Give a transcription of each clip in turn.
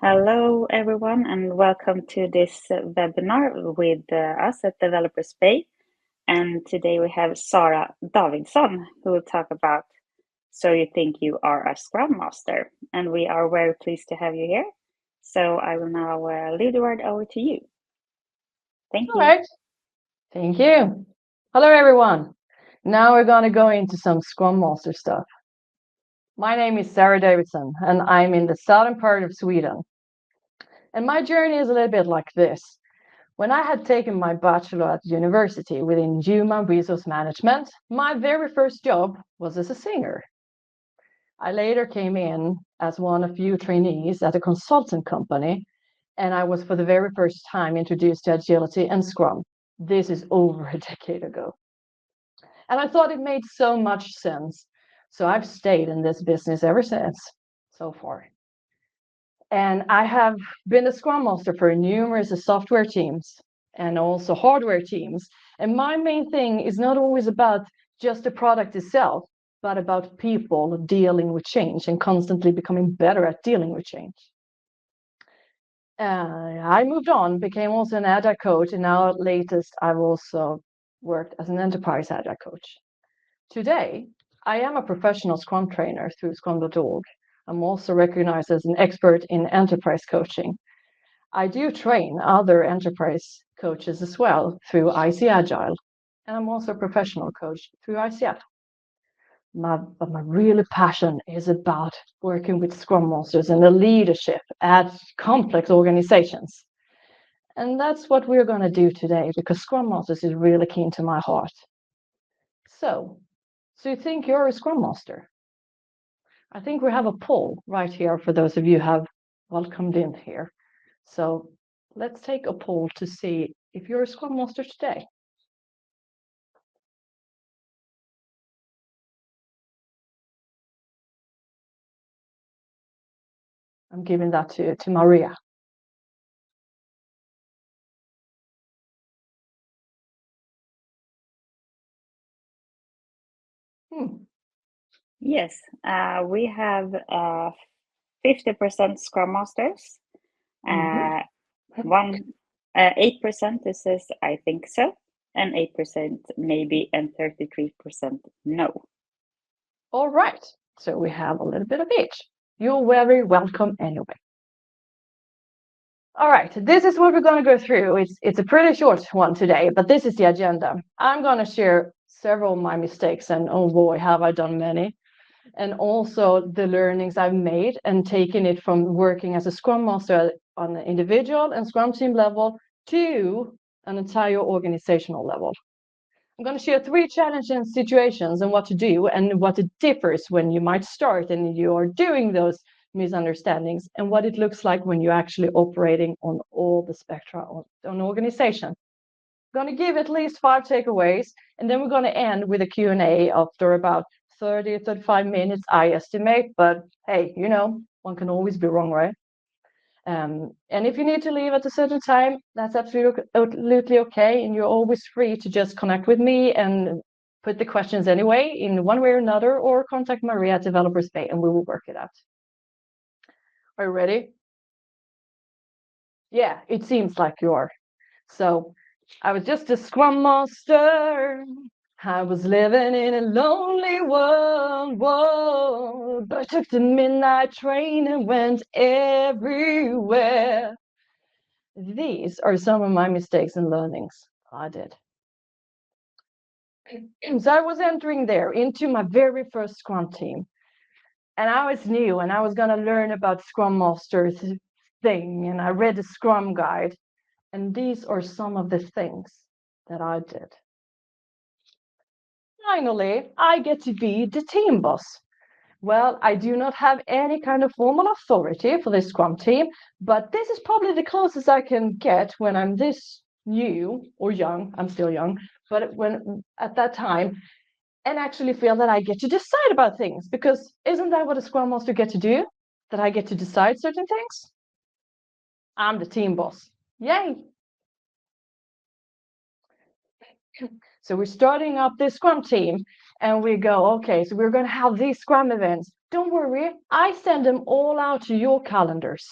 Hello, everyone, and welcome to this webinar with us at Developers Bay. And today we have Sara Davidsson who will talk about So You Think You Are a Scrum Master. And we are very pleased to have you here. So I will now leave the word over to you. Thank All you. right. Thank you. Hello, everyone. Now we're going to go into some Scrum Master stuff. My name is Sara Davidsson, and I'm in the southern part of Sweden. And my journey is a little bit like this. When I had taken my bachelor at university within human resource management, my very first job was as a singer. I later came in as one of few trainees at a consultant company, and I was for the very first time introduced to agility and Scrum. This is over a decade ago. And I thought it made so much sense. So I've stayed in this business ever since, so far. And I have been a Scrum Master for numerous software teams and also hardware teams. And my main thing is not always about just the product itself, but about people dealing with change and constantly becoming better at dealing with change. I moved on, became also an agile coach, and now latest I've also worked as an enterprise agile coach. Today, I am a professional Scrum trainer through Scrum.org. I'm also recognized as an expert in enterprise coaching. I do train other enterprise coaches as well through IC Agile, and I'm also a professional coach through ICF. But my real passion is about working with Scrum Masters and the leadership at complex organizations. And that's what we're going to do today because Scrum Masters is really keen to my heart. So you think you're a Scrum Master? I think we have a poll right here for those of you who have welcomed in here. So let's take a poll to see if you're a Scrum Master today. I'm giving that to Maria. Yes, we have 50% Scrum Masters. Mm-hmm. 8% this says I think so, and 8% maybe, and 33% no. All right. So we have a little bit of each. You're very welcome anyway. All right, this is what we're going to go through. It's a pretty short one today, but this is the agenda. I'm going to share several of my mistakes, and oh boy, have I done many. And also the learnings I've made and taken it from working as a Scrum Master on the individual and Scrum team level to an entire organizational level. I'm going to share 3 challenging situations and what to do and what it differs when you might start and you are doing those misunderstandings and what it looks like when you're actually operating on all the spectra of an organization. I'm going to give at least 5 takeaways, and then we're going to end with a Q&A after about 30, 35 minutes, I estimate. But hey, one can always be wrong, right? And if you need to leave at a certain time, that's absolutely okay. And you're always free to just connect with me and put the questions anyway in one way or another, or contact Maria at Developers Bay and we will work it out. Are you ready? Yeah, it seems like you are. So I was just a Scrum Master. I was living in a lonely world, but I took the midnight train and went everywhere. These are some of my mistakes and learnings I did. So I was entering there into my very first Scrum team. And I was new and I was going to learn about Scrum Master's thing. And I read the Scrum guide. And these are some of the things that I did. Finally, I get to be the team boss. Well, I do not have any kind of formal authority for this Scrum team, but this is probably the closest I can get when I'm this new or young. I'm still young, but when at that time, and actually feel that I get to decide about things, because isn't that what a Scrum Master get to do? That I get to decide certain things? I'm the team boss. Yay! So we're starting up this Scrum team and we go, okay, so we're going to have these Scrum events. Don't worry, I send them all out to your calendars.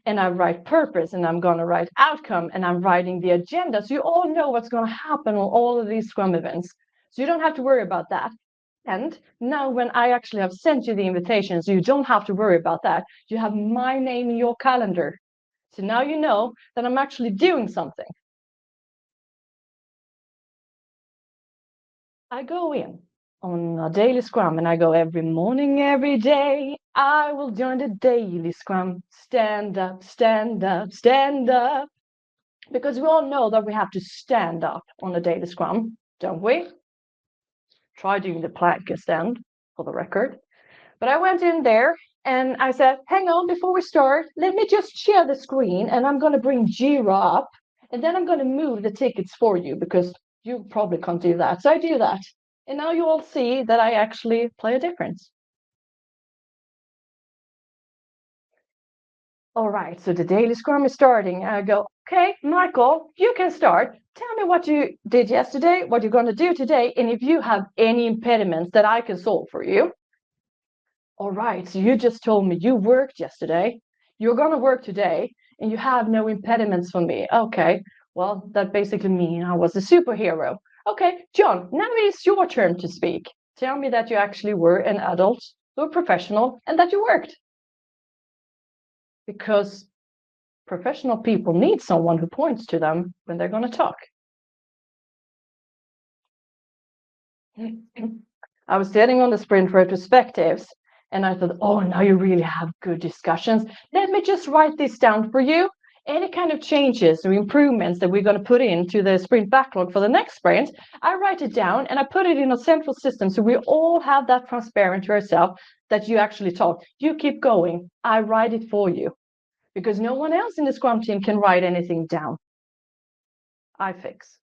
and I write purpose, and I'm going to write outcome, and I'm writing the agenda. So you all know what's going to happen on all of these Scrum events. So you don't have to worry about that. And now when I actually have sent you the invitations, you don't have to worry about that. You have my name in your calendar. So now you know that I'm actually doing something. I go in on a daily scrum and I go every morning, every day. I will join the daily scrum. Stand up, stand up, stand up. Because we all know that we have to stand up on a daily scrum, don't we? Try doing the plank stand for the record. But I went in there and I said, hang on, before we start, let me just share the screen and I'm going to bring Jira up and then I'm going to move the tickets for you because you probably can't do that. So I do that. And now you all see that I actually play a difference. All right, so the daily scrum is starting. I go, okay, Michael, you can start. Tell me what you did yesterday, what you're going to do today, and if you have any impediments that I can solve for you. All right, so you just told me you worked yesterday. You're going to work today, and you have no impediments for me. Okay, well, that basically means I was a superhero. Okay, John, now it's your turn to speak. Tell me that you actually were an adult, or professional, and that you worked. Because professional people need someone who points to them when they're going to talk. I was sitting on the sprint retrospectives and I thought, oh, now you really have good discussions. Let me just write this down for you. Any kind of changes or improvements that we're going to put into the sprint backlog for the next sprint, I write it down and I put it in a central system so we all have that transparent to ourselves that you actually talk. You keep going. I write it for you because no one else in the Scrum team can write anything down. I fix.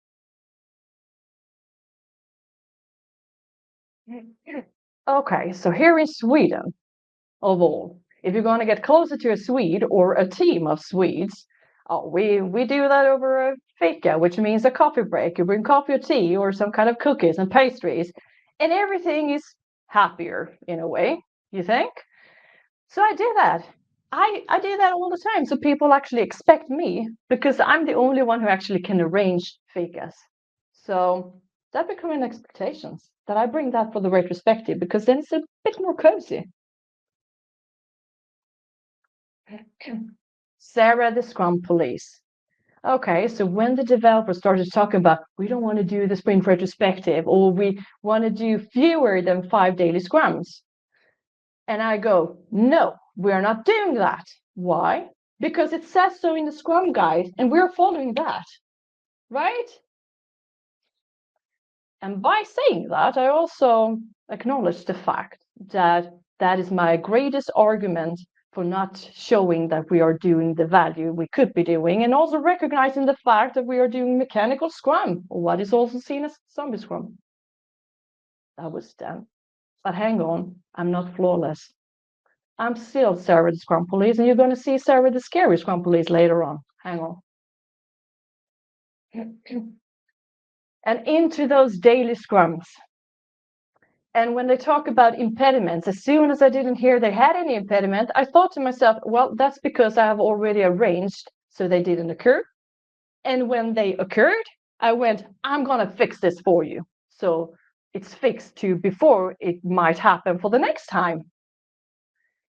Okay, so here in Sweden, of all, if you're going to get closer to a Swede or a team of Swedes, we do that over a fika, which means a coffee break. You bring coffee or tea or some kind of cookies and pastries, and everything is happier in a way, you think? So I do that. I do that all the time. So people actually expect me because I'm the only one who actually can arrange fikas. So that becoming expectations that I bring that for the retrospective because then it's a bit more cozy. Sarah, the Scrum Police. Okay, so when the developers started talking about we don't want to do the sprint retrospective or we want to do fewer than 5 daily scrums, and I go, no, we're not doing that. Why? Because it says so in the Scrum guide and we're following that, right? And by saying that, I also acknowledge the fact that that is my greatest argument for not showing that we are doing the value we could be doing, and also recognizing the fact that we are doing mechanical Scrum, or what is also seen as zombie Scrum. That was done. But hang on, I'm not flawless. I'm still Sarah the Scrum Police, and you're going to see Sarah the Scary Scrum Police later on. Hang on. And into those daily scrums. And when they talk about impediments, as soon as I didn't hear they had any impediment, I thought to myself, well, that's because I have already arranged so they didn't occur. And when they occurred, I went, I'm going to fix this for you. So it's fixed to before it might happen for the next time.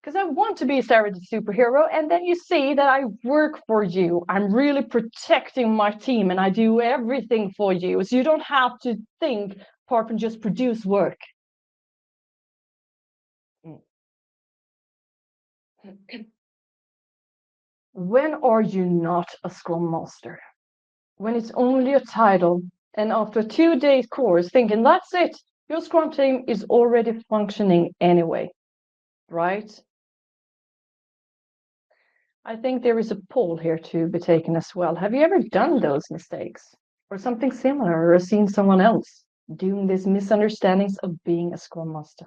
Because I want to be Sarah the superhero. And then you see that I work for you. I'm really protecting my team and I do everything for you. So you don't have to think apart from just produce work. When are you not a Scrum Master? When it's only a title and after a 2-day course thinking that's it, your Scrum team is already functioning anyway, right? I think there is a poll here to be taken as well. Have you ever done those mistakes or something similar or seen someone else doing these misunderstandings of being a Scrum Master?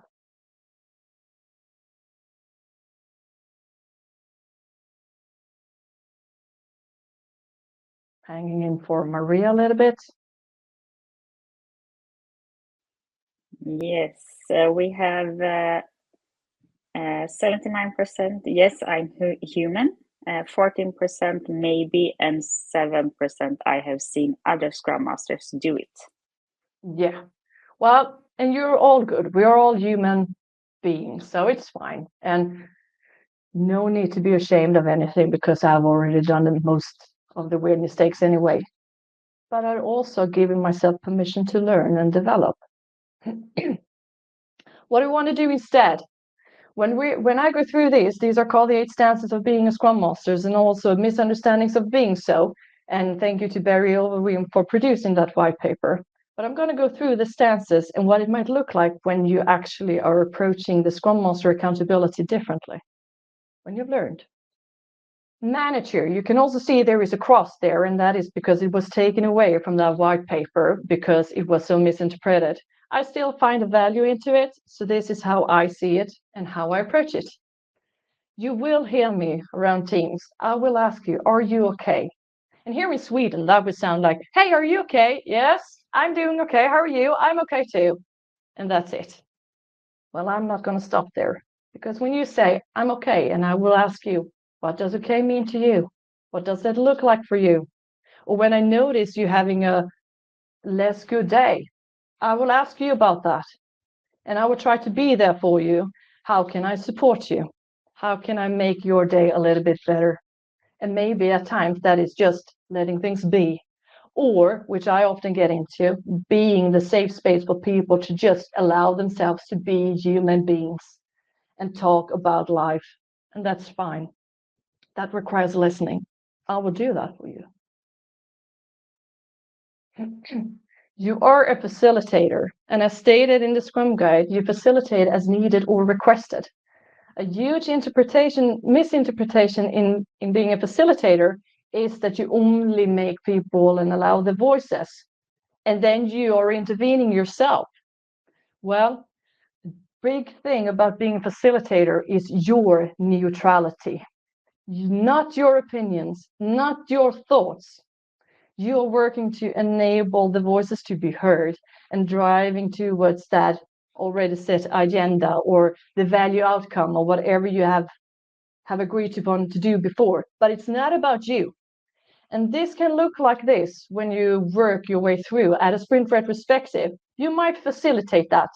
Hanging in for Maria a little bit. Yes, we have 79%. Yes, I'm human. 14% maybe, and 7% I have seen other Scrum Masters do it. Yeah. Well, and you're all good. We are all human beings, so it's fine. And no need to be ashamed of anything because I've already done the most of the weird mistakes anyway. But I'm also giving myself permission to learn and develop. What do we want to do instead? When I go through these are called the 8 stances of being a Scrum Master and also misunderstandings of being so. And thank you to Barry Overweem for producing that white paper. But I'm going to go through the stances and what it might look like when you actually are approaching the Scrum Master accountability differently, when you've learned. Manager, you can also see there is a cross there, and that is because it was taken away from that white paper because it was so misinterpreted. I still find a value into it, so this is how I see it and how I approach it. You will hear me around teams. I will ask you, are you okay? And here in Sweden, that would sound like, hey, are you okay? Yes, I'm doing okay. How are you? I'm okay too. And that's it. Well, I'm not going to stop there, because when you say, I'm okay, and I will ask you, what does okay mean to you? What does that look like for you? Or when I notice you having a less good day, I will ask you about that. And I will try to be there for you. How can I support you? How can I make your day a little bit better? And maybe at times that is just letting things be. Or, which I often get into, being the safe space for people to just allow themselves to be human beings and talk about life. And that's fine. That requires listening. I will do that for you. You are a facilitator, and as stated in the Scrum Guide, you facilitate as needed or requested. A huge misinterpretation in being a facilitator is that you only make people and allow the voices, and then you are intervening yourself. Well, the big thing about being a facilitator is your neutrality, not your opinions, not your thoughts. You're working to enable the voices to be heard and driving towards that already set agenda or the value outcome or whatever you have agreed upon to do before. But it's not about you. And this can look like this when you work your way through at a sprint retrospective. You might facilitate that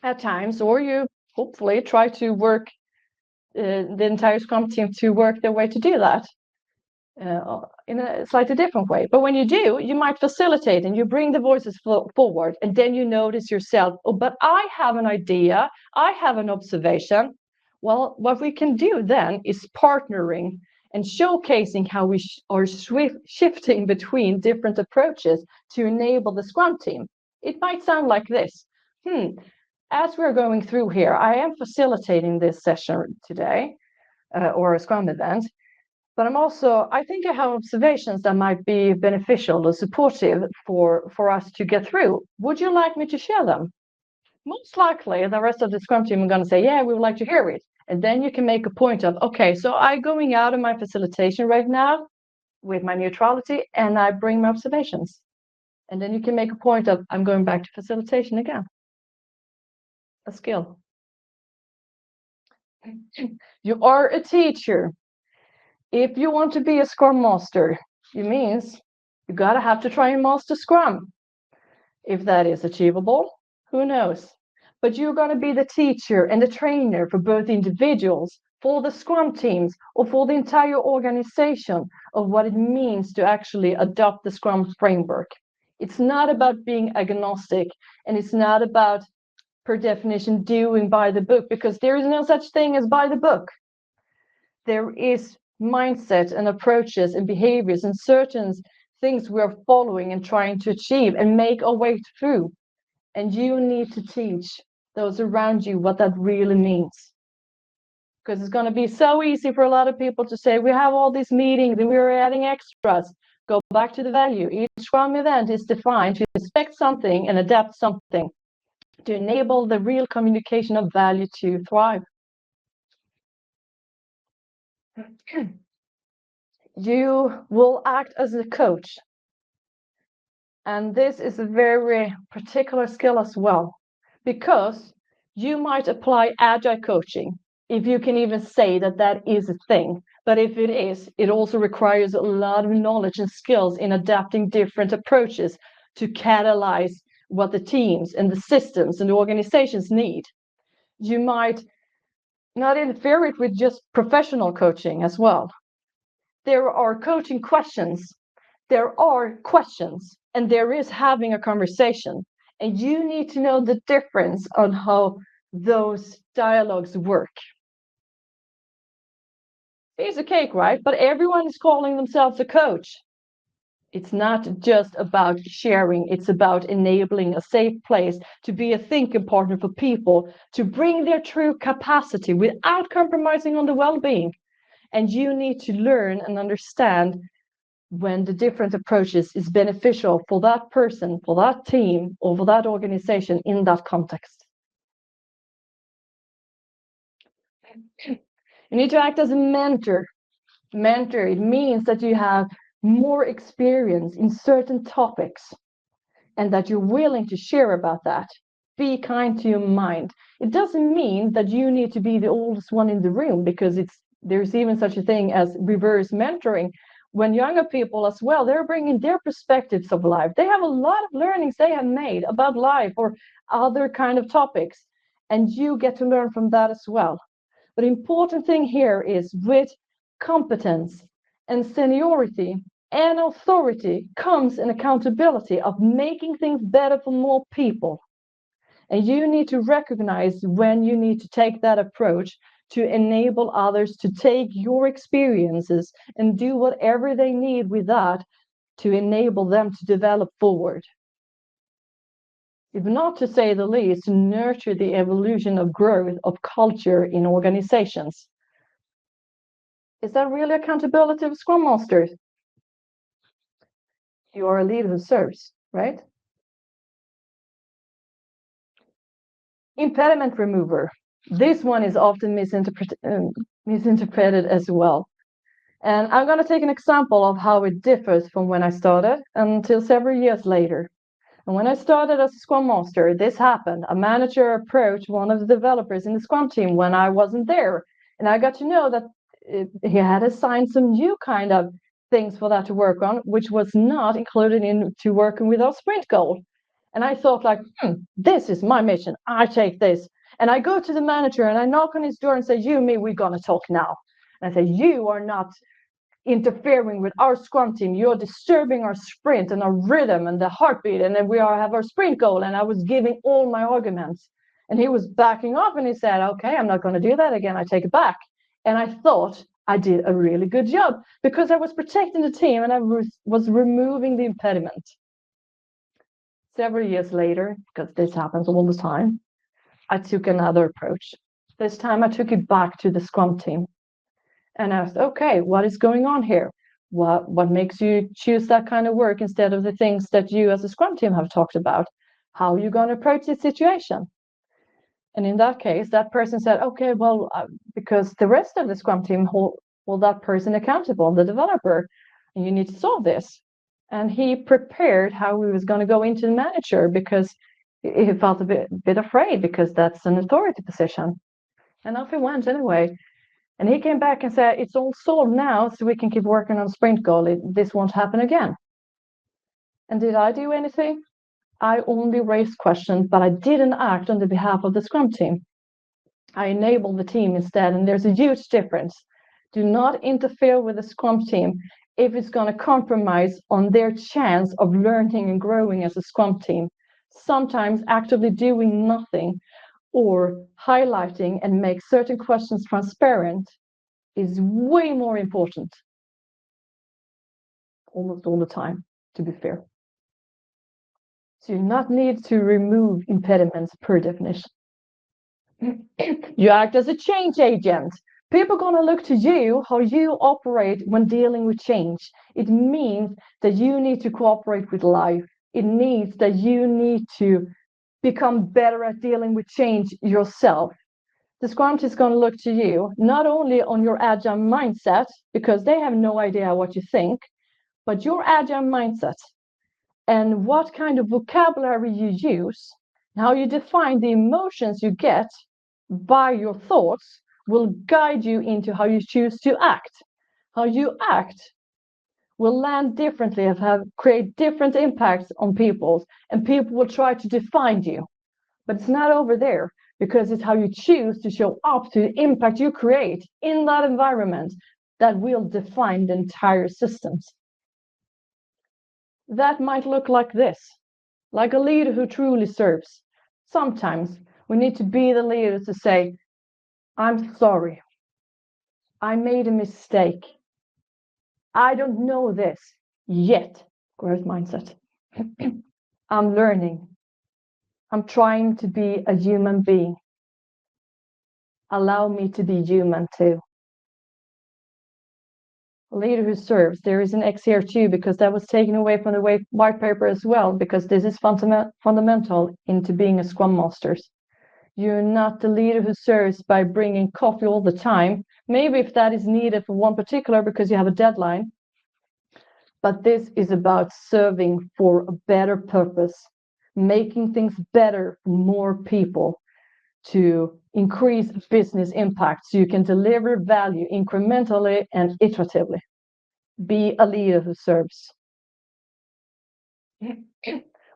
at times, or you hopefully try to work the entire Scrum team to work their way to do that. In a slightly different way. But when you do, you might facilitate and you bring the voices forward, and then you notice yourself, oh, but I have an idea, I have an observation. Well, what we can do then is partnering and showcasing how we are shifting between different approaches to enable the Scrum team. It might sound like this. As we're going through here, I am facilitating this session today, or a Scrum event. But I think I have observations that might be beneficial or supportive for us to get through. Would you like me to share them? Most likely, the rest of the Scrum team are going to say, yeah, we would like to hear it. And then you can make a point of, okay, so I'm going out of my facilitation right now with my neutrality, and I bring my observations. And then you can make a point of, I'm going back to facilitation again. A skill. You are a teacher. If you want to be a Scrum Master, it means you gotta have to try and master Scrum. If that is achievable, who knows? But you're gonna be the teacher and the trainer for both individuals, for the Scrum teams, or for the entire organization of what it means to actually adopt the Scrum framework. It's not about being agnostic, and it's not about, per definition, doing by the book, because there is no such thing as by the book. There is mindset and approaches and behaviors and certain things we are following and trying to achieve and make our way through. And you need to teach those around you what that really means. Because it's going to be so easy for a lot of people to say, we have all these meetings and we're adding extras. Go back to the value. Each Scrum event is defined to expect something and adapt something to enable the real communication of value to thrive. You will act as a coach. And this is a very particular skill as well, because you might apply agile coaching, if you can even say that that is a thing. But if it is, it also requires a lot of knowledge and skills in adapting different approaches to catalyze what the teams and the systems and the organizations need. You might not interfere it with just professional coaching as well. There are coaching questions, there are questions, and there is having a conversation. And you need to know the difference on how those dialogues work. Piece of cake, right? But everyone is calling themselves a coach. It's not just about sharing, it's about enabling a safe place to be a thinking partner for people to bring their true capacity without compromising on the well-being. And you need to learn and understand when the different approaches is beneficial for that person, for that team, or for that organization in that context. You need to act as a mentor. Mentor, it means that you have more experience in certain topics and that you're willing to share about that. Be kind to your mind. It doesn't mean that you need to be the oldest one in the room, because there's even such a thing as reverse mentoring. When younger people as well, they're bringing their perspectives of life. They have a lot of learnings they have made about life or other kind of topics, and you get to learn from that as well. But the important thing here is with competence and seniority and authority comes an accountability of making things better for more people. And you need to recognize when you need to take that approach to enable others to take your experiences and do whatever they need with that to enable them to develop forward. If not to say the least, to nurture the evolution of growth of culture in organizations. Is that really accountability of Scrum Masters? You are a leader who serves, right? Impediment remover. This one is often misinterpreted as well. And I'm going to take an example of how it differs from when I started until several years later. And when I started as a Scrum Master, this happened. A manager approached one of the developers in the Scrum team when I wasn't there. And I got to know that he had assigned some new kind of things for that to work on, which was not included into working with our sprint goal. And I thought like, this is my mission. I take this. And I go to the manager and I knock on his door and say, you, me, we're going to talk now. And I say, you are not interfering with our Scrum team. You're disturbing our sprint and our rhythm and the heartbeat. And then we have our sprint goal. And I was giving all my arguments. And he was backing off and he said, okay, I'm not going to do that again. I take it back. And I thought I did a really good job because I was protecting the team and I was removing the impediment. Several years later, because this happens all the time, I took another approach. This time I took it back to the Scrum team and asked, okay, what is going on here? What makes you choose that kind of work instead of the things that you as a Scrum team have talked about? How are you going to approach this situation? And in that case, that person said, okay, well, because the rest of the Scrum team hold that person accountable, the developer, and you need to solve this. And he prepared how he was going to go into the manager because he felt a bit afraid because that's an authority position. And off he went anyway. And he came back and said, it's all solved now, so we can keep working on sprint goal. This won't happen again. And did I do anything? I only raised questions, but I didn't act on the behalf of the Scrum team. I enabled the team instead, and there's a huge difference. Do not interfere with the Scrum team if it's going to compromise on their chance of learning and growing as a Scrum team. Sometimes actively doing nothing or highlighting and make certain questions transparent is way more important. Almost all the time, to be fair. So you do not need to remove impediments per definition. You act as a change agent. People are going to look to you, how you operate when dealing with change. It means that you need to cooperate with life. It means that you need to become better at dealing with change yourself. The Scrum team is going to look to you, not only on your agile mindset, because they have no idea what you think, but your agile mindset and what kind of vocabulary you use, how you define the emotions you get by your thoughts will guide you into how you choose to act. How you act will land differently and create different impacts on people, and people will try to define you. But it's not over there, because it's how you choose to show up to the impact you create in that environment that will define the entire systems. That might look like this, like a leader who truly serves. Sometimes we need to be the leader to say, I'm sorry, I made a mistake. I don't know this yet. Growth mindset. I'm learning. I'm trying to be a human being. Allow me to be human too. A leader who serves. There is an X here too, because that was taken away from the white paper as well, because this is fundamental into being a Scrum Master. You're not the leader who serves by bringing coffee all the time. Maybe if that is needed for one particular because you have a deadline. But this is about serving for a better purpose, making things better for more people, to increase business impact so you can deliver value incrementally and iteratively. Be a leader who serves.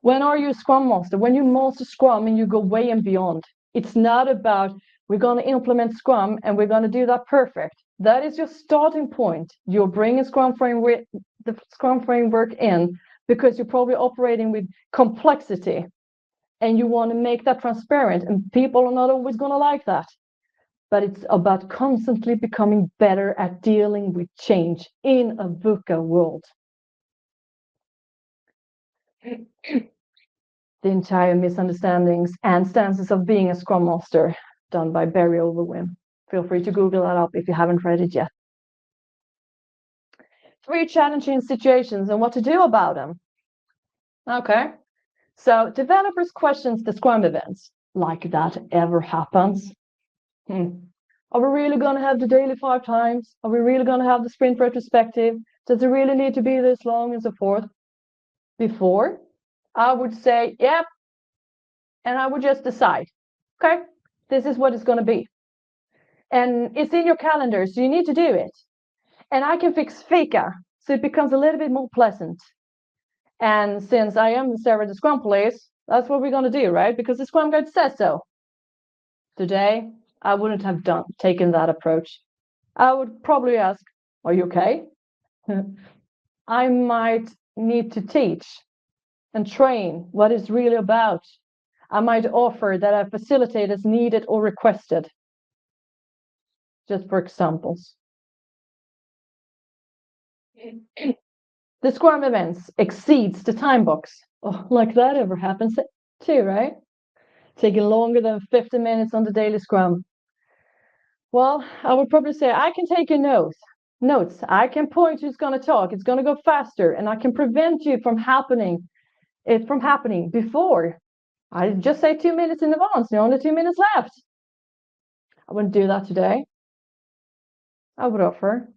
When are you a Scrum Master? When you master Scrum and you go way and beyond. It's not about we're going to implement Scrum and we're going to do that perfect. That is your starting point. You're bringing the Scrum framework in because you're probably operating with complexity and you want to make that transparent, and people are not always going to like that. But it's about constantly becoming better at dealing with change in a VUCA world. The entire misunderstandings and stances of being a Scrum Master, done by Barry Overwin. Feel free to Google that up if you haven't read it yet. 3 challenging situations and what to do about them. Okay, so developers questions the Scrum events. Like that ever happens? Are we really going to have the daily 5 times? Are we really going to have the sprint retrospective? Does it really need to be this long and so forth? Before, I would say, yep, and I would just decide, okay, this is what it's going to be. And it's in your calendar, so you need to do it. And I can fix fika, so it becomes a little bit more pleasant. And since I am Sarah the Scrum Police, that's what we're going to do, right? Because the Scrum Guide says so. Today, I wouldn't have taken that approach. I would probably ask, are you okay? I might need to teach and train what it's really about. I might offer that I facilitate as needed or requested. Just for examples. The Scrum events exceeds the time box. Oh, like that ever happens too, right? Taking longer than 50 minutes on the daily Scrum. Well, I would probably say I can take your notes. I can point who's going to talk. It's going to go faster, and I can prevent you from happening before. I just say 2 minutes in advance. There are only 2 minutes left. I wouldn't do that today. I would offer,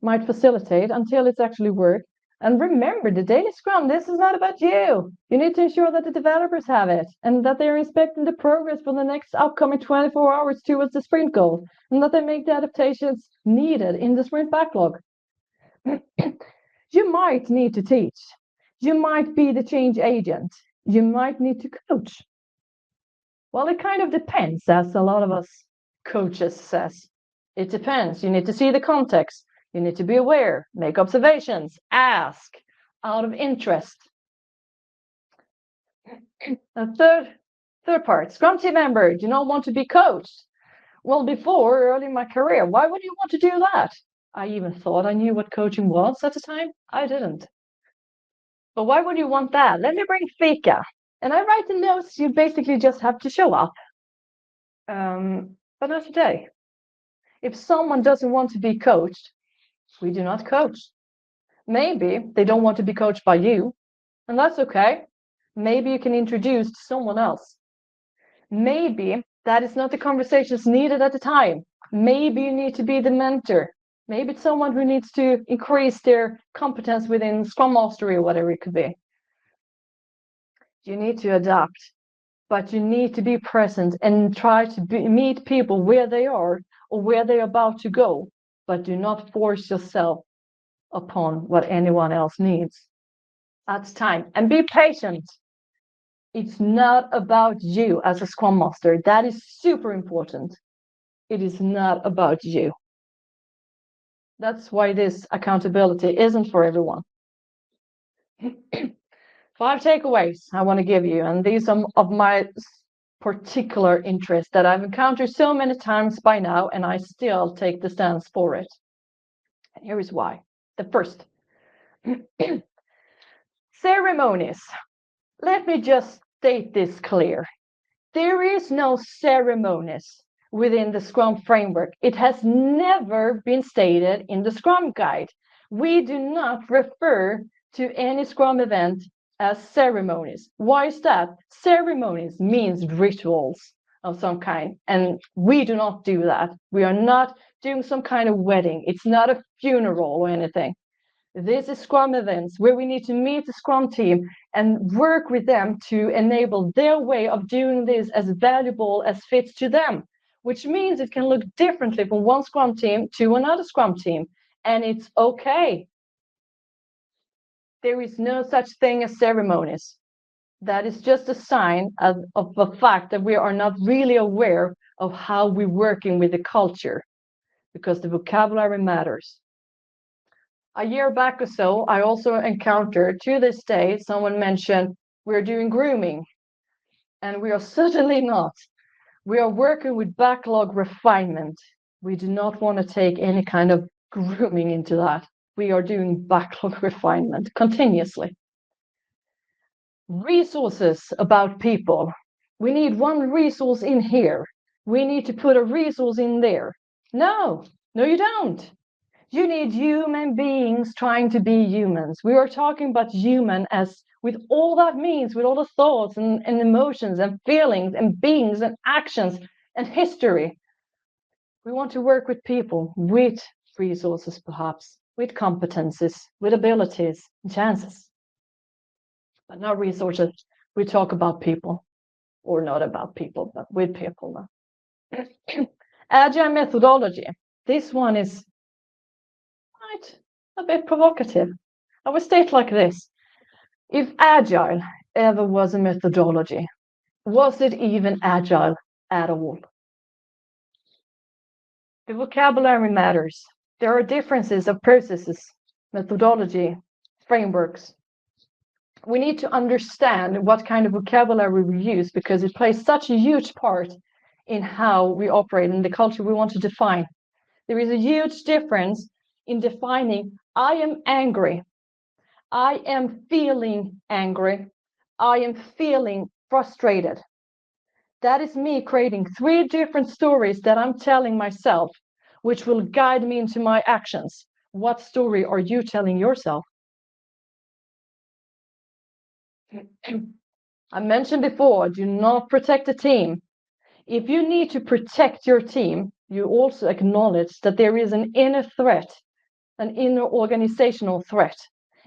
might facilitate until it's actually worked. And remember, the daily Scrum, this is not about you. You need to ensure that the developers have it and that they're inspecting the progress for the next upcoming 24 hours towards the sprint goal, and that they make the adaptations needed in the sprint backlog. You might need to teach. You might be the change agent. You might need to coach. Well, it kind of depends, as a lot of us coaches says. It depends. You need to see the context. You need to be aware, make observations, ask out of interest. A third part, Scrum team member, do you not want to be coached? Well, before, early in my career, why would you want to do that? I even thought I knew what coaching was at the time. I didn't. But why would you want that? Let me bring fika. And I write the notes. You basically just have to show up. But not today. If someone doesn't want to be coached, we do not coach. Maybe they don't want to be coached by you, and that's okay. Maybe you can introduce someone else. Maybe that is not the conversations needed at the time. Maybe you need to be the mentor. Maybe it's someone who needs to increase their competence within Scrum Mastery or whatever it could be. You need to adapt, but you need to be present and try to meet people where they are or where they're about to go, but do not force yourself upon what anyone else needs. That's time. And be patient. It's not about you as a Scrum Master. That is super important. It is not about you. That's why this accountability isn't for everyone. 5 takeaways I want to give you, and these are of my particular interest that I've encountered so many times by now, and I still take the stance for it. And here is why. The first, ceremonies. Let me just state this clear. There is no ceremonies within the Scrum framework. It has never been stated in the Scrum Guide. We do not refer to any Scrum event as ceremonies. Why is that? Ceremonies means rituals of some kind, and we do not do that. We are not doing some kind of wedding. It's not a funeral or anything. This is Scrum Events where we need to meet the Scrum team and work with them to enable their way of doing this as valuable as fits to them, which means it can look differently from one Scrum team to another Scrum team, and it's okay. There is no such thing as ceremonies. That is just a sign of the fact that we are not really aware of how we're working with the culture, because the vocabulary matters. A year back or so, I also encountered, to this day, someone mentioned we're doing grooming, and we are certainly not. We are working with backlog refinement. We do not want to take any kind of grooming into that. We are doing backlog refinement continuously. Resources about people. We need one resource in here. We need to put a resource in there. No, you don't. You need human beings trying to be humans. We are talking about human as with all that means, with all the thoughts and emotions and feelings and beings and actions and history. We want to work with people with resources, perhaps, with competences, with abilities and chances. But not resources. We talk about people, or not about people, but with people. Agile methodology. This one is a bit provocative. I would state like this. If agile ever was a methodology, was it even agile at all? The vocabulary matters. There are differences of processes, methodology, frameworks. We need to understand what kind of vocabulary we use because it plays such a huge part in how we operate and the culture we want to define. There is a huge difference in defining I am angry, I am feeling angry, I am feeling frustrated. That is me creating 3 different stories that I'm telling myself, which will guide me into my actions. What story are you telling yourself? I mentioned before, do not protect the team. If you need to protect your team, you also acknowledge that there is an inner threat, an inner organizational threat.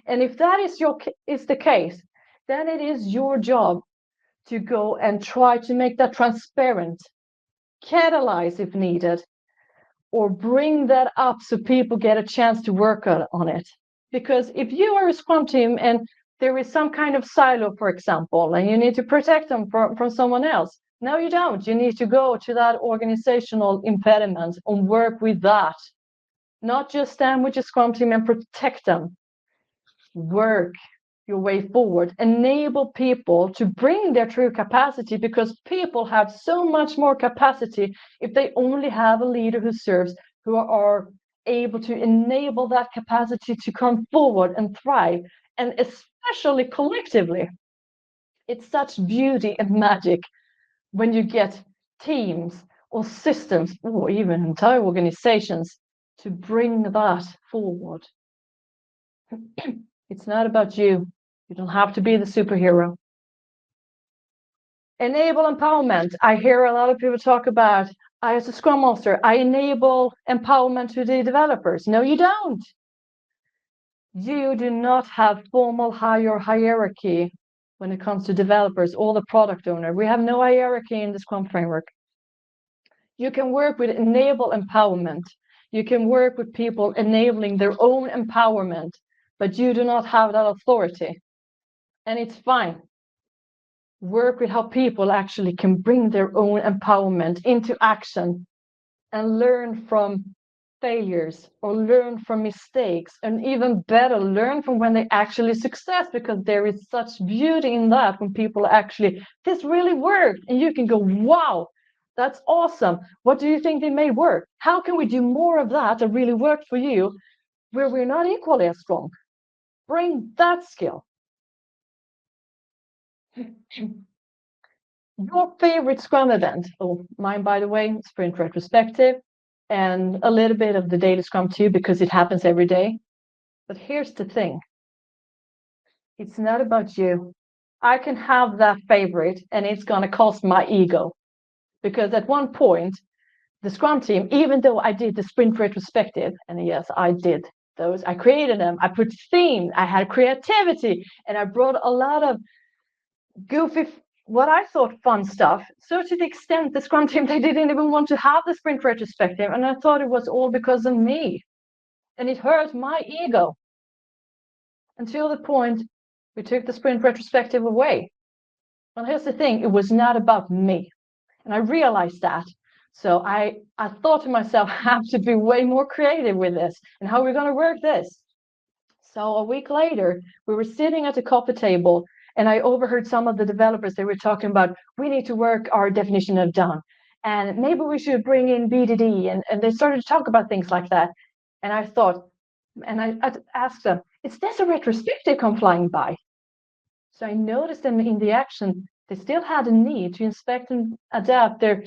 And if that is the case, then it is your job to go and try to make that transparent, catalyze if needed, or bring that up so people get a chance to work on it. Because if you are a Scrum team and there is some kind of silo, for example, and you need to protect them from someone else, no, you don't. You need to go to that organizational impediment and work with that. Not just stand with your Scrum team and protect them. Work your way forward. Enable people to bring their true capacity because people have so much more capacity if they only have a leader who serves, who are able to enable that capacity to come forward and thrive, and especially collectively. It's such beauty and magic when you get teams or systems or even entire organizations to bring that forward. It's not about you. You don't have to be the superhero. Enable empowerment. I hear a lot of people talk about, I as a Scrum Master, I enable empowerment to the developers. No, you don't. You do not have formal hierarchy when it comes to developers or the product owner. We have no hierarchy in the Scrum framework. You can work with enable empowerment. You can work with people enabling their own empowerment, but you do not have that authority. And it's fine. Work with how people actually can bring their own empowerment into action and learn from failures or learn from mistakes, and even better, learn from when they actually success, because there is such beauty in that when people actually, this really worked, and you can go, wow, that's awesome. What do you think they made work? How can we do more of that that really worked for you where we're not equally as strong? Bring that skill. Your favorite Scrum event? Oh, mine, by the way, sprint retrospective, and a little bit of the daily Scrum too, because it happens every day. But here's the thing. It's not about you. I can have that favorite and it's going to cost my ego. Because at one point, the Scrum team, even though I did the sprint retrospective, and yes, I did those, I created them, I put theme, I had creativity, and I brought a lot of goofy, what I thought fun stuff. So to the extent the Scrum team, they didn't even want to have the sprint retrospective, and I thought it was all because of me. And it hurt my ego. Until the point we took the sprint retrospective away. And here's the thing, it was not about me. And I realized that. So I thought to myself, I have to be way more creative with this. And how are we going to work this? So a week later, we were sitting at a coffee table, and I overheard some of the developers, they were talking about, we need to work our definition of done. And maybe we should bring in BDD. And they started to talk about things like that. And I thought, and I asked them, is this a retrospective come flying by? So I noticed them in the action, they still had a need to inspect and adapt their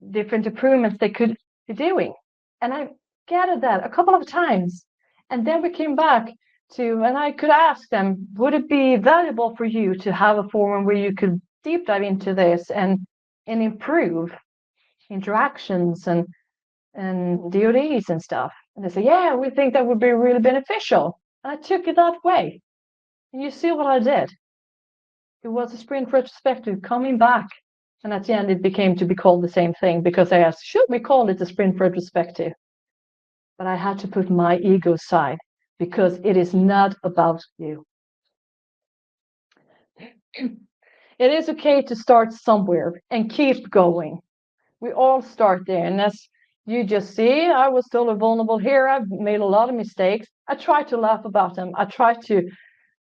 different improvements they could be doing. And I gathered that a couple of times. And then we came back to, and I could ask them, would it be valuable for you to have a forum where you could deep dive into this and improve interactions and DODs and stuff? And they say, yeah, we think that would be really beneficial. And I took it that way. And you see what I did? It was a sprint retrospective coming back. And at the end, it became to be called the same thing, because I asked, should we call it a sprint retrospective? But I had to put my ego aside, because it is not about you. It is okay to start somewhere and keep going. We all start there. And as you just see, I was totally vulnerable here. I've made a lot of mistakes. I try to laugh about them. I try to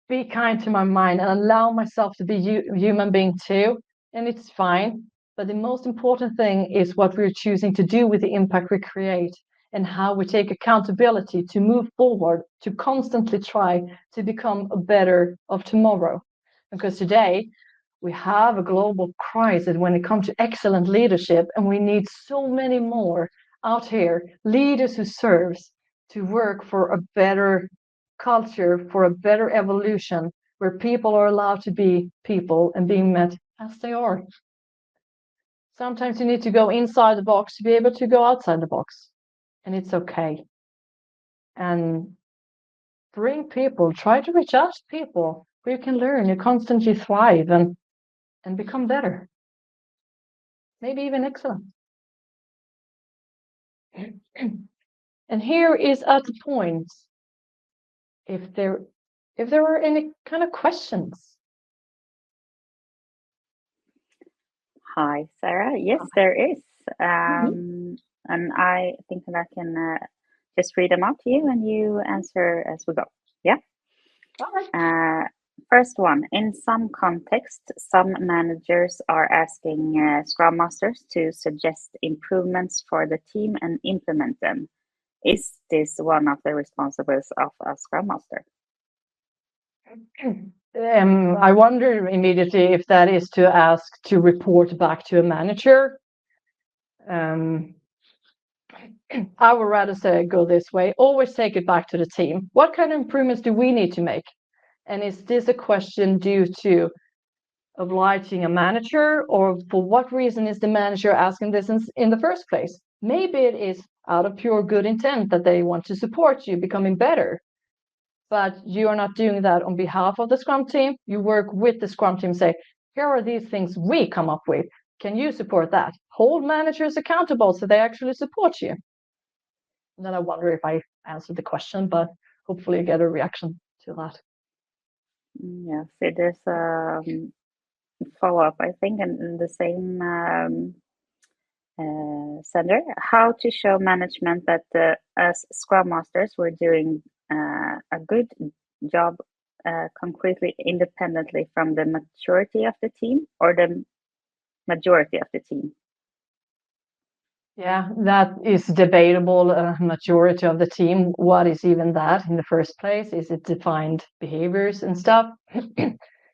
be kind to my mind and allow myself to be a human being too. And it's fine. But the most important thing is what we're choosing to do with the impact we create, and how we take accountability to move forward, to constantly try to become a better of tomorrow. Because today we have a global crisis when it comes to excellent leadership, and we need so many more out here, leaders who serves to work for a better culture, for a better evolution, where people are allowed to be people and being met as they are. Sometimes you need to go inside the box to be able to go outside the box, and it's okay. And bring people, try to reach out to people where you can learn, you constantly thrive and become better, maybe even excellent. And here is at the point, if there are any kind of questions. Hi, Sarah. Yes, there is. And I think that I can just read them out to you and you answer as we go. Yeah? All right. First one, in some contexts, some managers are asking Scrum Masters to suggest improvements for the team and implement them. Is this one of the responsibilities of a Scrum Master? I wonder immediately if that is to ask to report back to a manager. I would rather say go this way. Always take it back to the team. What kind of improvements do we need to make? And is this a question due to obliging a manager, or for what reason is the manager asking this in the first place? Maybe it is out of pure good intent that they want to support you becoming better. But you are not doing that on behalf of the Scrum team. You work with the Scrum team, say, here are these things we come up with. Can you support that? Hold managers accountable so they actually support you. And then I wonder if I answered the question, but hopefully I get a reaction to that. Yes, it is follow up, I think, in the same sender. How to show management that as Scrum Masters we're doing a good job concretely independently from the maturity of the team or the majority of the team. Yeah, that is debatable. Majority of the team, what is even that in the first place? Is it defined behaviors and stuff?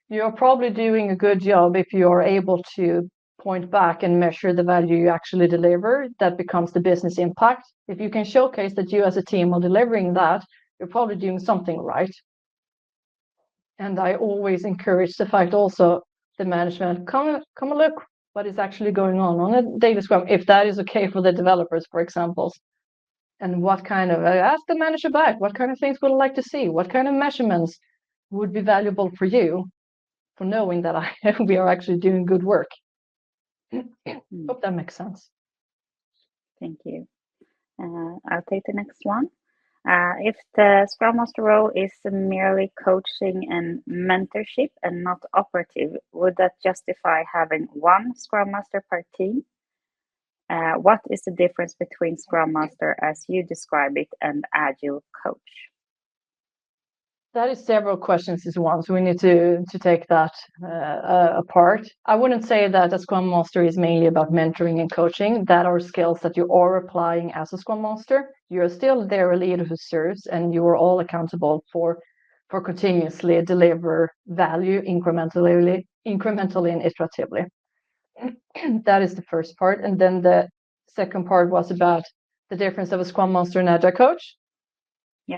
You're probably doing a good job if you are able to point back and measure the value you actually deliver. That becomes the business impact. If you can showcase that you as a team are delivering that, you're probably doing something right. And I always encourage the fact also the management come and look what is actually going on a daily scrum, if that is okay for the developers, for example. And what kind of ask the manager back, what kind of things would I like to see? What kind of measurements would be valuable for you for knowing that we are actually doing good work? Hope that makes sense. Thank you. I'll take the next one. If the Scrum Master role is merely coaching and mentorship and not operative, would that justify having one Scrum Master per team? What is the difference between Scrum Master as you describe it and Agile coach? That is several questions is one, so we need to take that apart. I wouldn't say that a Scrum Master is mainly about mentoring and coaching. That are skills that you are applying as a Scrum Master. You're still there a leader who serves, and you are all accountable for continuously deliver value incrementally and iteratively. That is the first part, and then the second part was about the difference of a Scrum Master and Agile coach. Yeah.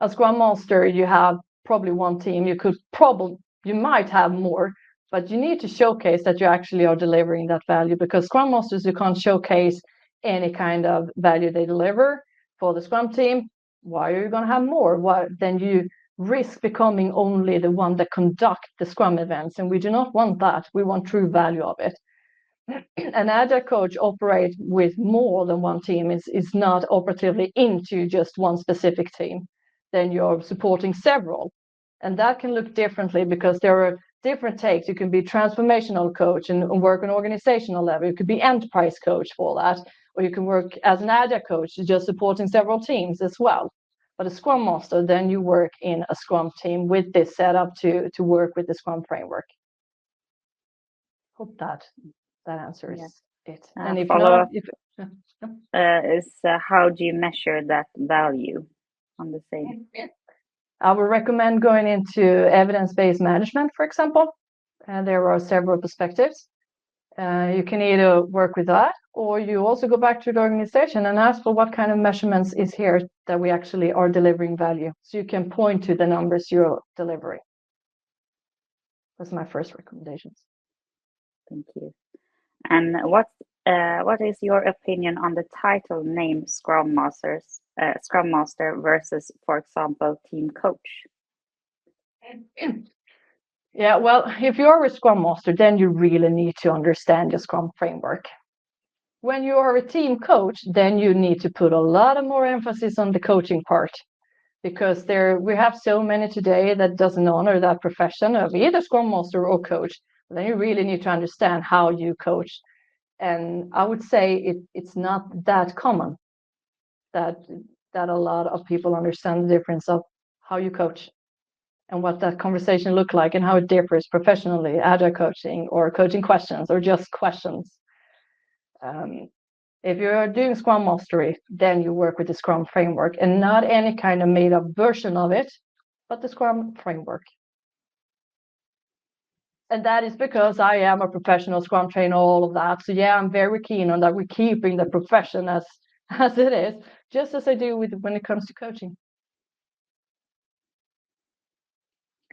A Scrum Master, you have probably one team. You might have more, but you need to showcase that you actually are delivering that value, because Scrum Masters, you can't showcase any kind of value they deliver for the Scrum team. Why are you going to have more? Then you risk becoming only the one that conduct the Scrum events, and we do not want that. We want true value of it. An Agile coach operate with more than one team, is not operatively into just one specific team. Then you're supporting several, and that can look differently because there are different takes. You can be transformational coach and work on organizational level. You could be enterprise coach for that, or you can work as an Agile coach, just supporting several teams as well. But a Scrum Master, then you work in a Scrum team with this setup to work with the Scrum framework. Hope that answers it. And if not, is how do you measure that value on the same? I would recommend going into evidence-based management, for example. And there are several perspectives. You can either work with that, or you also go back to the organization and ask for what kind of measurements is here that we actually are delivering value. So you can point to the numbers you're delivering. That's my first recommendations. Thank you. And what is your opinion on the title name Scrum Master versus, for example, team coach? Yeah, well, if you're a Scrum Master, then you really need to understand your Scrum framework. When you are a team coach, then you need to put a lot of more emphasis on the coaching part, because we have so many today that doesn't honor that profession of either Scrum Master or coach. Then you really need to understand how you coach. And I would say it's not that common that a lot of people understand the difference of how you coach and what that conversation look like and how it differs professionally, Agile coaching or coaching questions or just questions. If you're doing Scrum Mastery, then you work with the Scrum framework and not any kind of made up version of it, but the Scrum framework. And that is because I am a professional Scrum trainer, all of that. So yeah, I'm very keen on that. We're keeping the profession as it is, just as I do when it comes to coaching.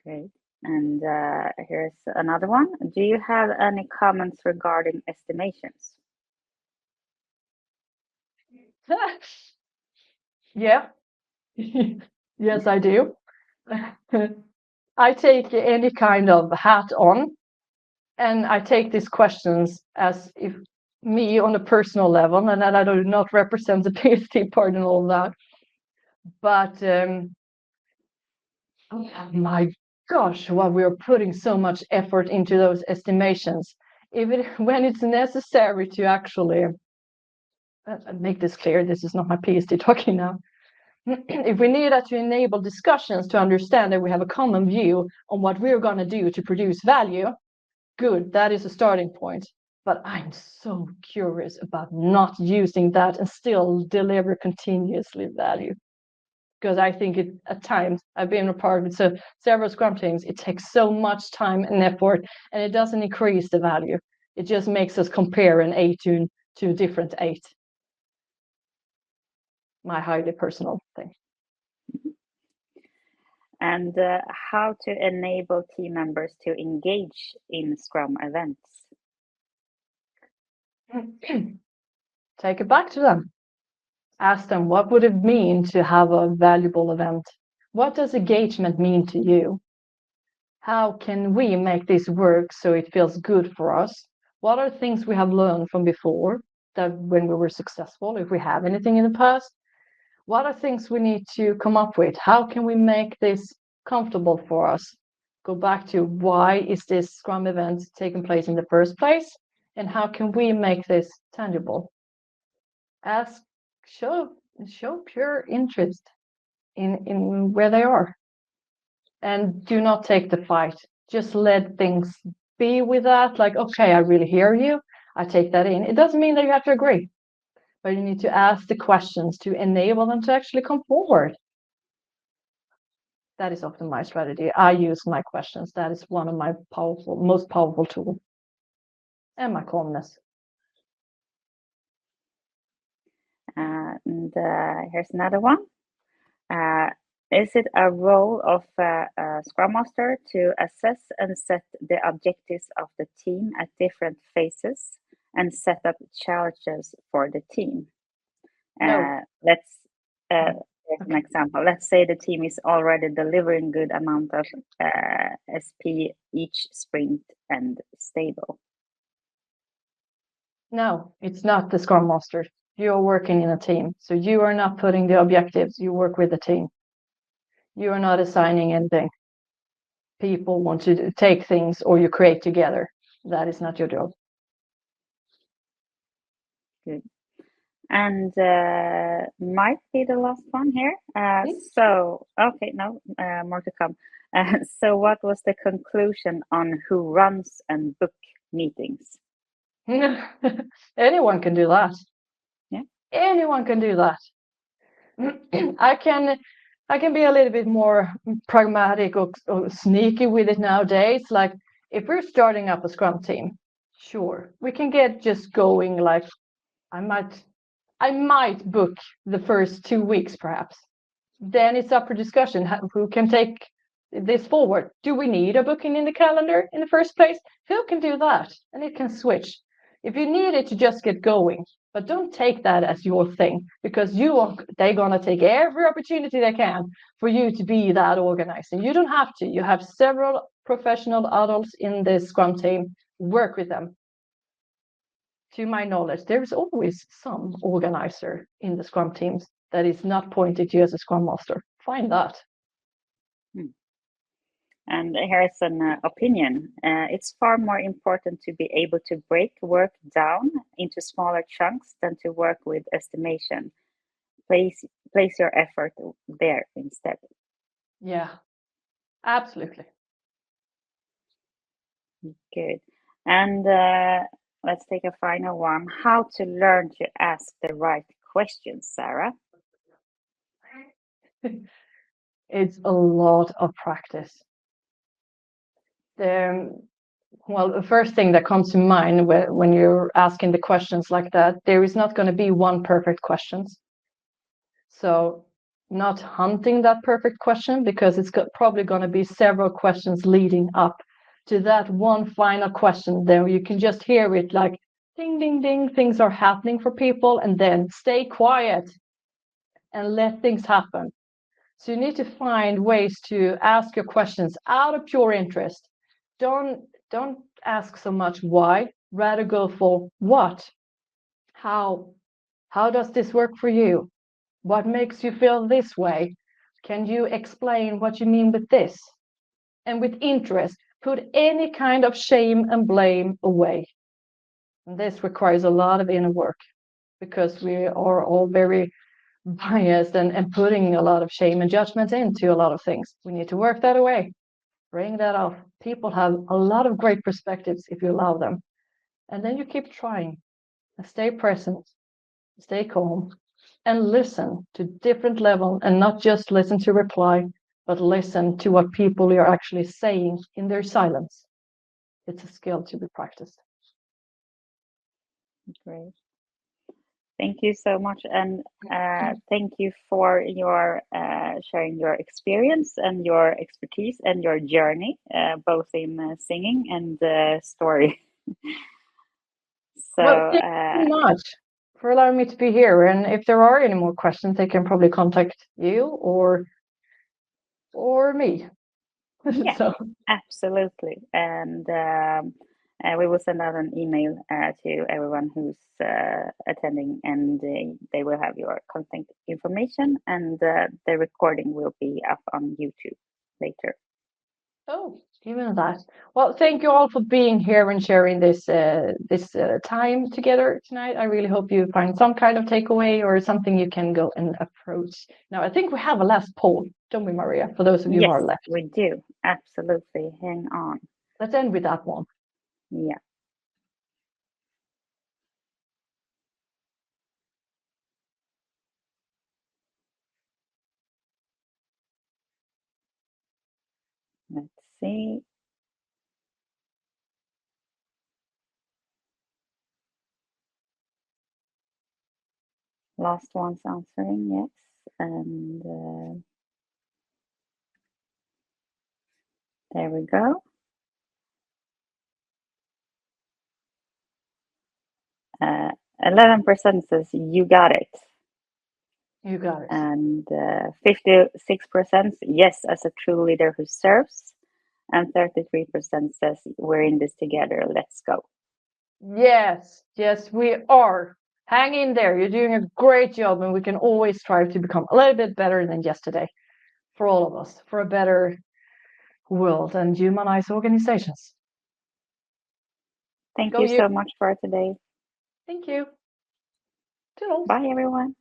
Great. And here's another one. Do you have any comments regarding estimations? Yeah. Yes, I do. I take any kind of hat on, and I take these questions as if me on a personal level, and that I do not represent the PhD part and all that. But oh my gosh, well, we're putting so much effort into those estimations. Even when it's necessary to actually make this clear, this is not my PhD talking now. If we need that to enable discussions to understand that we have a common view on what we're going to do to produce value, good, that is a starting point. But I'm so curious about not using that and still deliver continuously value. Because I think at times I've been a part of several Scrum teams, it takes so much time and effort, and it doesn't increase the value. It just makes us compare an 8 to a different 8. My highly personal thing. And how to enable team members to engage in Scrum events. Take it back to them. Ask them, what would it mean to have a valuable event? What does engagement mean to you? How can we make this work so it feels good for us? What are things we have learned from before that when we were successful, if we have anything in the past? What are things we need to come up with? How can we make this comfortable for us? Go back to why is this Scrum event taking place in the first place? And how can we make this tangible? Ask, show pure interest in where they are. And do not take the fight. Just let things be with that. Like, okay, I really hear you. I take that in. It doesn't mean that you have to agree, but you need to ask the questions to enable them to actually come forward. That is often my strategy. I use my questions. That is one of my most powerful tools. And my calmness. And here's another one. Is it a role of a Scrum Master to assess and set the objectives of the team at different phases and set up challenges for the team? No. Let's here's an example. Let's say the team is already delivering good amount of SP each sprint and stable. No, it's not the Scrum Master. You're working in a team. So you are not putting the objectives. You work with the team. You are not assigning anything. People want to take things or you create together. That is not your job. Good. And might be the last one here. Okay, no, more to come. So what was the conclusion on who runs and book meetings? Anyone can do that. Yeah. Anyone can do that. I can be a little bit more pragmatic or sneaky with it nowadays. Like if we're starting up a Scrum team, sure, we can get just going. Like I might book the first 2 weeks, perhaps. Then it's up for discussion. Who can take this forward? Do we need a booking in the calendar in the first place? Who can do that? And it can switch. If you need it to just get going, but don't take that as your thing because they're gonna take every opportunity they can for you to be that organizing. You don't have to. You have several professional adults in this Scrum team. Work with them. To my knowledge, there is always some organizer in the Scrum teams that is not pointed to you as a Scrum Master. Find that. And here's an opinion. It's far more important to be able to break work down into smaller chunks than to work with estimation. Place your effort there instead. Yeah, absolutely. Good. And let's take a final one. How to learn to ask the right questions, Sarah? It's a lot of practice. Well, the first thing that comes to mind when you're asking the questions like that, there is not going to be one perfect question. So not hunting that perfect question because it's probably going to be several questions leading up to that one final question. Then you can just hear it like ding, ding, ding, things are happening for people, and then stay quiet and let things happen. So you need to find ways to ask your questions out of pure interest. Don't ask so much why, rather go for what. How does this work for you? What makes you feel this way? Can you explain what you mean with this? And with interest, put any kind of shame and blame away. And this requires a lot of inner work because we are all very biased and putting a lot of shame and judgment into a lot of things. We need to work that away, bring that off. People have a lot of great perspectives if you allow them. And then you keep trying and stay present, stay calm, and listen to different level and not just listen to reply, but listen to what people are actually saying in their silence. It's a skill to be practiced. Great. Thank you so much, and thank you for your sharing your experience and your expertise and your journey, both in singing and story. So Well, thank you so much for allowing me to be here. And if there are any more questions, they can probably contact you or me. yeah, So absolutely. And we will send out an email to everyone who's attending, and they will have your contact information, and the recording will be up on YouTube later. oh, even that. Well, thank you all for being here and sharing this time together tonight. I really hope you find some kind of takeaway or something you can go and approach. Now, I think we have a last poll, don't we, Maria? For those of you who Yes, are left, we do. Absolutely. Hang on. let's end with that one. Yeah. Let's see. Last one's answering, yes. And there we go. 11% says you got it. You got it. And 56% yes, as a true leader who serves. And 33% says we're in this together. Let's go. Yes, yes, we are. Hang in there. You're doing a great job, and we can always strive to become a little bit better than yesterday for all of us, for a better world and humanize organizations. Thank Go you you. so much for today. Thank you. Toodles. Bye, everyone.